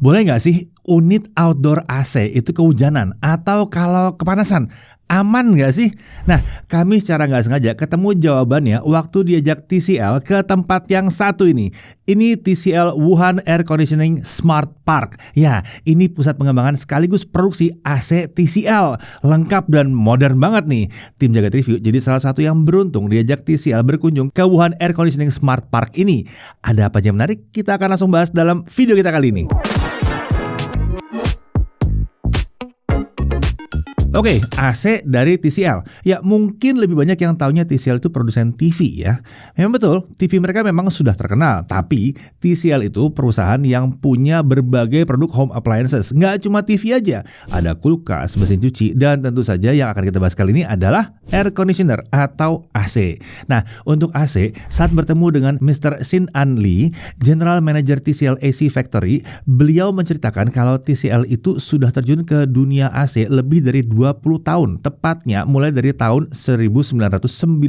Boleh nggak sih unit outdoor AC itu kehujanan atau kalau kepanasan? Aman nggak sih? Nah, kami secara nggak sengaja ketemu jawabannya waktu diajak TCL ke tempat yang satu ini. Ini TCL Wuhan Air Conditioning Smart Park. Ya, ini pusat pengembangan sekaligus produksi AC TCL. Lengkap dan modern banget nih. Tim Jagat Review jadi salah satu yang beruntung diajak TCL berkunjung ke Wuhan Air Conditioning Smart Park ini. Ada apa aja menarik? Kita akan langsung bahas dalam video kita kali ini. Oke, AC dari TCL. Ya, mungkin lebih banyak yang taunya TCL itu produsen TV ya. Memang betul, TV mereka memang sudah terkenal. Tapi TCL itu perusahaan yang punya berbagai produk home appliances. Nggak cuma TV aja. Ada kulkas, mesin cuci, dan tentu saja yang akan kita bahas kali ini adalah air conditioner atau AC. Nah, untuk AC, saat bertemu dengan Mr. Sin An Lee, General Manager TCL AC Factory, beliau menceritakan kalau TCL itu sudah terjun ke dunia AC lebih dari 20 tahun, tepatnya mulai dari tahun 1999.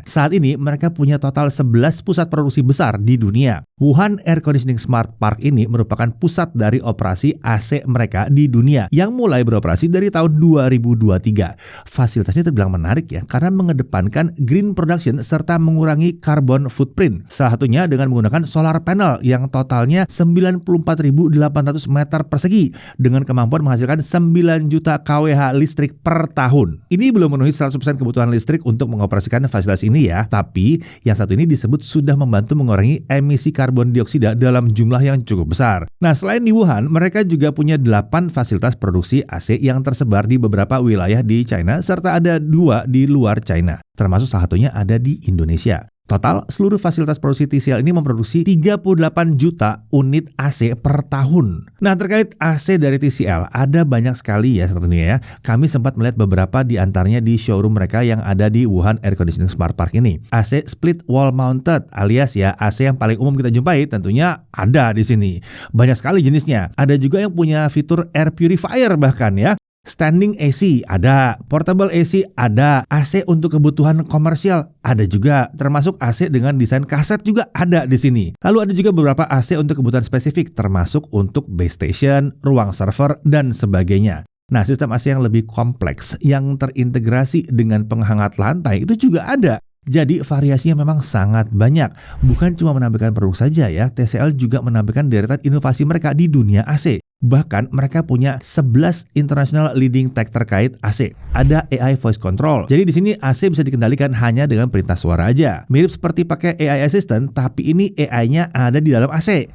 Saat ini mereka punya total 11 pusat produksi besar di dunia. Wuhan Air Conditioning Smart Park ini merupakan pusat dari operasi AC mereka di dunia yang mulai beroperasi dari tahun 2023. Fasilitasnya terbilang menarik ya, karena mengedepankan green production serta mengurangi carbon footprint. Salah satunya dengan menggunakan solar panel yang totalnya 94.800 meter persegi dengan kemampuan menghasilkan 9 juta kWh listrik per tahun. Ini belum memenuhi 100% kebutuhan listrik untuk mengoperasikan fasilitas ini ya, tapi yang satu ini disebut sudah membantu mengurangi emisi karbon dioksida dalam jumlah yang cukup besar. Nah, selain di Wuhan, mereka juga punya 8 fasilitas produksi AC yang tersebar di beberapa wilayah di China serta ada 2 di luar China, termasuk salah satunya ada di Indonesia. Total, seluruh fasilitas produksi TCL ini memproduksi 38 juta unit AC per tahun. Nah, terkait AC dari TCL, ada banyak sekali ya tentunya ya. Kami sempat melihat beberapa di antaranya di showroom mereka yang ada di Wuhan Air Conditioning Smart Park ini. AC split wall mounted alias ya AC yang paling umum kita jumpai tentunya ada di sini. Banyak sekali jenisnya. Ada juga yang punya fitur air purifier bahkan ya. Standing AC ada, portable AC ada, AC untuk kebutuhan komersial ada juga, termasuk AC dengan desain kaset juga ada di sini. Lalu ada juga beberapa AC untuk kebutuhan spesifik, termasuk untuk base station, ruang server, dan sebagainya. Nah, sistem AC yang lebih kompleks, yang terintegrasi dengan penghangat lantai itu juga ada. Jadi variasinya memang sangat banyak. Bukan cuma menampilkan produk saja ya, TCL juga menampilkan deretan inovasi mereka di dunia AC. Bahkan mereka punya 11 international leading tech terkait AC. Ada AI voice control. Jadi di sini AC bisa dikendalikan hanya dengan perintah suara aja. Mirip seperti pakai AI assistant, tapi ini AI-nya ada di dalam AC.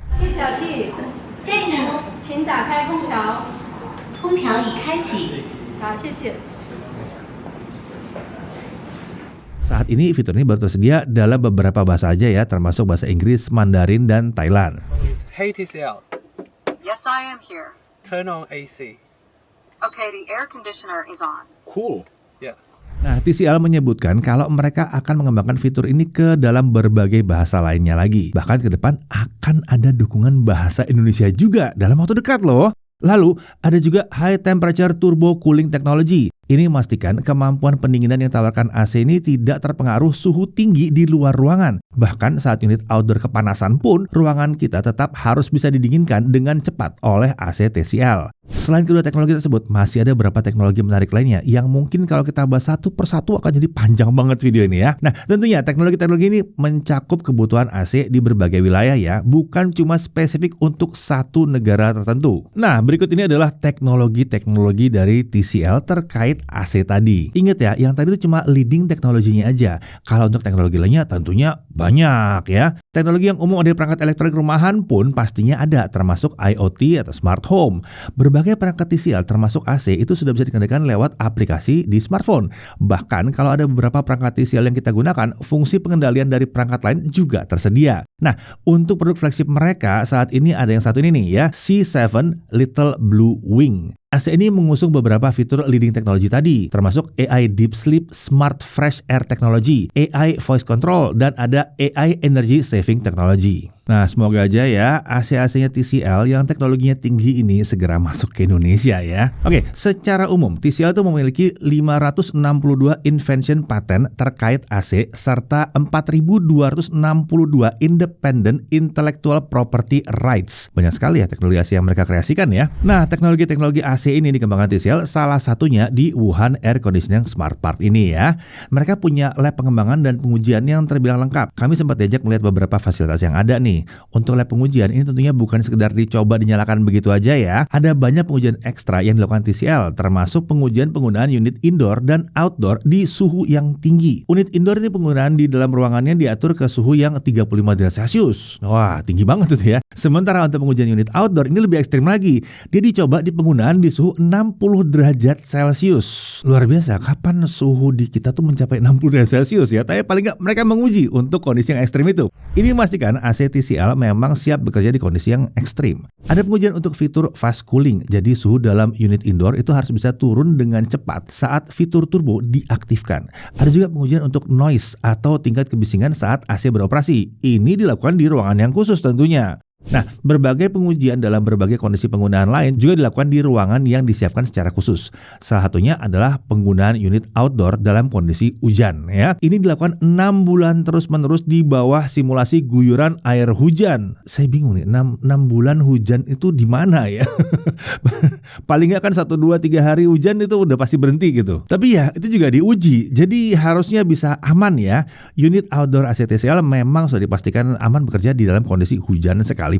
Saat ini fitur ini baru tersedia dalam beberapa bahasa aja ya, termasuk bahasa Inggris, Mandarin, dan Thailand. Hey TCL. Yes, I am here. Turn on AC. Okay, the air conditioner is on. Cool. Yeah. Nah, TCL menyebutkan kalau mereka akan mengembangkan fitur ini ke dalam berbagai bahasa lainnya lagi. Bahkan ke depan akan ada dukungan bahasa Indonesia juga dalam waktu dekat loh. Lalu, ada juga High Temperature Turbo Cooling Technology. Ini memastikan kemampuan pendinginan yang ditawarkan AC ini tidak terpengaruh suhu tinggi di luar ruangan. Bahkan saat unit outdoor kepanasan pun, ruangan kita tetap harus bisa didinginkan dengan cepat oleh AC TCL. Selain kedua teknologi tersebut, masih ada beberapa teknologi menarik lainnya yang mungkin kalau kita bahas satu persatu akan jadi panjang banget video ini ya. Nah, tentunya teknologi-teknologi ini mencakup kebutuhan AC di berbagai wilayah ya, bukan cuma spesifik untuk satu negara tertentu. Nah, berikut ini adalah teknologi-teknologi dari TCL terkait AC tadi. Ingat ya, yang tadi itu cuma leading teknologinya aja. Kalau untuk teknologi lainnya tentunya banyak ya. Teknologi yang umum ada di perangkat elektronik rumahan pun pastinya ada, termasuk IoT atau smart home. Berbagai perangkat TCL termasuk AC itu sudah bisa dikendalikan lewat aplikasi di smartphone. Bahkan kalau ada beberapa perangkat TCL yang kita gunakan, fungsi pengendalian dari perangkat lain juga tersedia. Nah, untuk produk flagship mereka saat ini ada yang satu ini nih ya, C7 Little Blue Wing. AC ini mengusung beberapa fitur leading teknologi tadi, termasuk AI Deep Sleep Smart Fresh Air Technology, AI Voice Control, dan ada AI Energy Saving Technology. Nah, semoga aja ya AC-AC-nya TCL yang teknologinya tinggi ini segera masuk ke Indonesia ya. Oke, secara umum TCL itu memiliki 562 invention patent terkait AC serta 4.262 independent intellectual property rights. Banyak sekali ya teknologi AC yang mereka kreasikan ya. Nah, teknologi-teknologi AC ini dikembangkan TCL salah satunya di Wuhan Air Conditioning Smart Park ini ya. Mereka punya lab pengembangan dan pengujian yang terbilang lengkap. Kami sempat diajak melihat beberapa fasilitas yang ada nih. Untuk lab pengujian ini tentunya bukan sekedar dicoba dinyalakan begitu aja ya. Ada banyak pengujian ekstra yang dilakukan TCL, termasuk pengujian penggunaan unit indoor dan outdoor di suhu yang tinggi. Unit indoor ini penggunaan di dalam ruangannya diatur ke suhu yang 35 derajat Celcius. Wah, tinggi banget tuh ya. Sementara untuk pengujian unit outdoor ini lebih ekstrim lagi. Dia dicoba di penggunaan di suhu 60 derajat Celcius. Luar biasa, kapan suhu di kita tuh mencapai 60 derajat Celcius ya? Tapi paling nggak mereka menguji untuk kondisi yang ekstrim itu. Ini memastikan AC TCL memang siap bekerja di kondisi yang ekstrim. Ada pengujian untuk fitur fast cooling, jadi suhu dalam unit indoor itu harus bisa turun dengan cepat saat fitur turbo diaktifkan. Ada juga pengujian untuk noise atau tingkat kebisingan saat AC beroperasi. Ini dilakukan di ruangan yang khusus tentunya. Nah, berbagai pengujian dalam berbagai kondisi penggunaan lain juga dilakukan di ruangan yang disiapkan secara khusus. Salah satunya adalah penggunaan unit outdoor dalam kondisi hujan ya. Ini dilakukan 6 bulan terus-menerus di bawah simulasi guyuran air hujan. Saya bingung nih, 6 bulan hujan itu di mana ya? Paling nggak kan 1, 2, 3 hari hujan itu udah pasti berhenti gitu. Tapi ya itu juga diuji, jadi harusnya bisa aman ya. Unit outdoor AC TCL memang sudah dipastikan aman bekerja di dalam kondisi hujan sekalipun.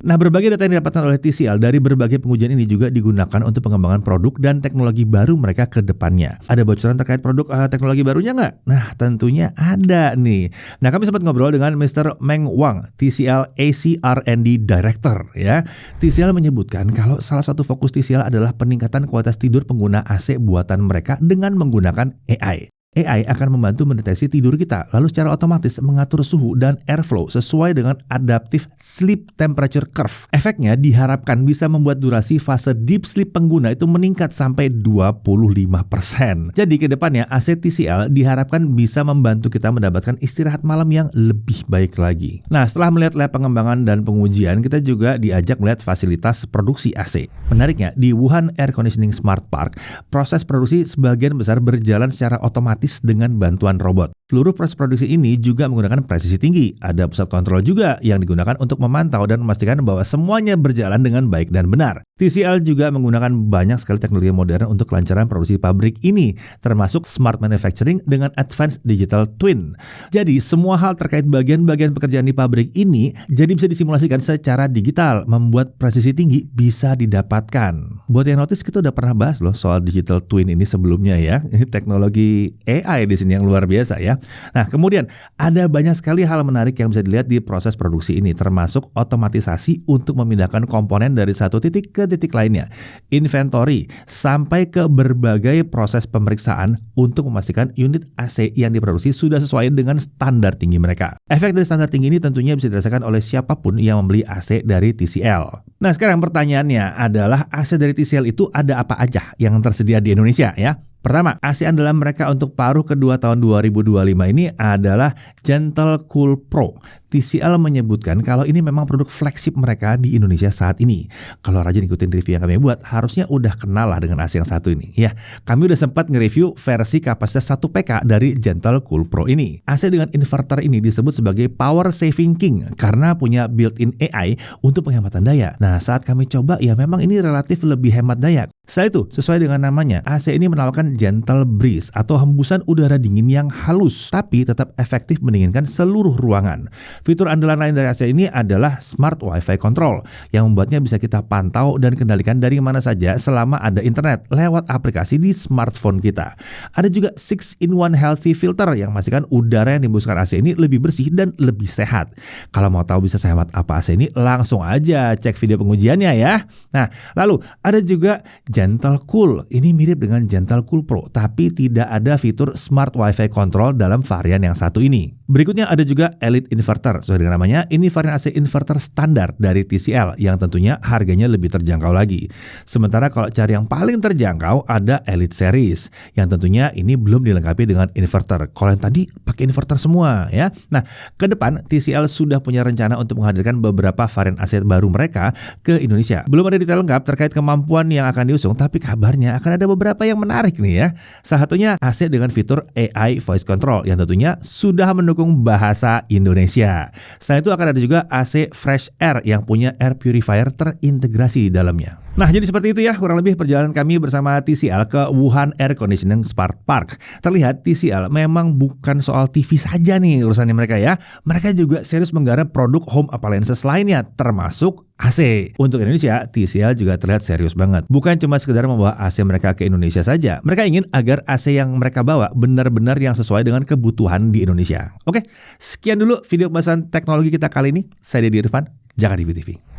Nah, berbagai data yang didapatkan oleh TCL dari berbagai pengujian ini juga digunakan untuk pengembangan produk dan teknologi baru mereka ke depannya. Ada bocoran terkait produk teknologi barunya nggak? Nah, tentunya ada nih. Nah, kami sempat ngobrol dengan Mr. Meng Wang, TCL AC R&D Director ya. TCL menyebutkan kalau salah satu fokus TCL adalah peningkatan kualitas tidur pengguna AC buatan mereka dengan menggunakan AI. AI akan membantu mendeteksi tidur kita, lalu secara otomatis mengatur suhu dan airflow sesuai dengan adaptive sleep temperature curve. Efeknya diharapkan bisa membuat durasi fase deep sleep pengguna itu meningkat sampai 25%. Jadi ke depannya AC TCL diharapkan bisa membantu kita mendapatkan istirahat malam yang lebih baik lagi. Nah, setelah melihat lab pengembangan dan pengujian, kita juga diajak melihat fasilitas produksi AC. Menariknya, di Wuhan Air Conditioning Smart Park, proses produksi sebagian besar berjalan secara otomatis dengan bantuan robot. Seluruh proses produksi ini juga menggunakan presisi tinggi. Ada pusat kontrol juga yang digunakan untuk memantau dan memastikan bahwa semuanya berjalan dengan baik dan benar. TCL juga menggunakan banyak sekali teknologi modern untuk kelancaran produksi pabrik ini, termasuk smart manufacturing dengan advanced digital twin. Jadi semua hal terkait bagian-bagian pekerjaan di pabrik ini jadi bisa disimulasikan secara digital, membuat presisi tinggi bisa didapatkan. Buat yang notice, kita udah pernah bahas loh soal digital twin ini sebelumnya ya. Ini teknologi AI di sini yang luar biasa ya. Nah, kemudian ada banyak sekali hal menarik yang bisa dilihat di proses produksi ini, termasuk otomatisasi untuk memindahkan komponen dari satu titik ke titik lainnya, inventory, sampai ke berbagai proses pemeriksaan untuk memastikan unit AC yang diproduksi sudah sesuai dengan standar tinggi mereka. Efek dari standar tinggi ini tentunya bisa dirasakan oleh siapapun yang membeli AC dari TCL. Nah, sekarang pertanyaannya adalah AC dari TCL itu ada apa aja yang tersedia di Indonesia ya? Pertama, AC andalan mereka untuk paruh kedua tahun 2025 ini adalah Gentle Cool Pro. TCL menyebutkan kalau ini memang produk flagship mereka di Indonesia saat ini. Kalau rajin ikutin review yang kami buat, harusnya udah kenal lah dengan AC yang satu ini. Ya, kami udah sempat nge-review versi kapasitas 1 PK dari Gentle Cool Pro ini. AC dengan inverter ini disebut sebagai Power Saving King karena punya built-in AI untuk penghematan daya. Nah, saat kami coba ya memang ini relatif lebih hemat daya. Selain itu, sesuai dengan namanya, AC ini menawarkan gentle breeze atau hembusan udara dingin yang halus, tapi tetap efektif mendinginkan seluruh ruangan. Fitur andalan lain dari AC ini adalah Smart Wi-Fi Control, yang membuatnya bisa kita pantau dan kendalikan dari mana saja selama ada internet lewat aplikasi di smartphone kita. Ada juga 6-in-1 Healthy Filter yang memastikan udara yang dihembuskan AC ini lebih bersih dan lebih sehat. Kalau mau tahu bisa sehemat apa AC ini, langsung aja cek video pengujiannya ya. Nah, lalu ada juga Gentle Cool. Ini mirip dengan Gentle Cool Pro, tapi tidak ada fitur Smart Wi-Fi Control dalam varian yang satu ini. Berikutnya ada juga Elite Inverter. Sesuai dengan namanya, ini varian AC inverter standar dari TCL yang tentunya harganya lebih terjangkau lagi. Sementara kalau cari yang paling terjangkau ada Elite Series yang tentunya ini belum dilengkapi dengan inverter. Kalau yang tadi pakai inverter semua ya. Nah, ke depan TCL sudah punya rencana untuk menghadirkan beberapa varian AC baru mereka ke Indonesia. Belum ada detail lengkap terkait kemampuan yang akan diusung, tapi kabarnya akan ada beberapa yang menarik nih ya. Salah satunya AC dengan fitur AI Voice Control yang tentunya sudah mendukung bahasa Indonesia. Selain itu akan ada juga AC Fresh Air yang punya air purifier terintegrasi di dalamnya. Nah, jadi seperti itu ya kurang lebih perjalanan kami bersama TCL ke Wuhan Air Conditioning Smart Park. Terlihat TCL memang bukan soal TV saja nih urusannya mereka ya. Mereka juga serius menggarap produk home appliances lainnya termasuk AC. Untuk Indonesia, TCL juga terlihat serius banget. Bukan cuma sekedar membawa AC mereka ke Indonesia saja. Mereka ingin agar AC yang mereka bawa benar-benar yang sesuai dengan kebutuhan di Indonesia. Oke, sekian dulu video pembahasan teknologi kita kali ini. Saya Deddy Irfan, Jakarta TV.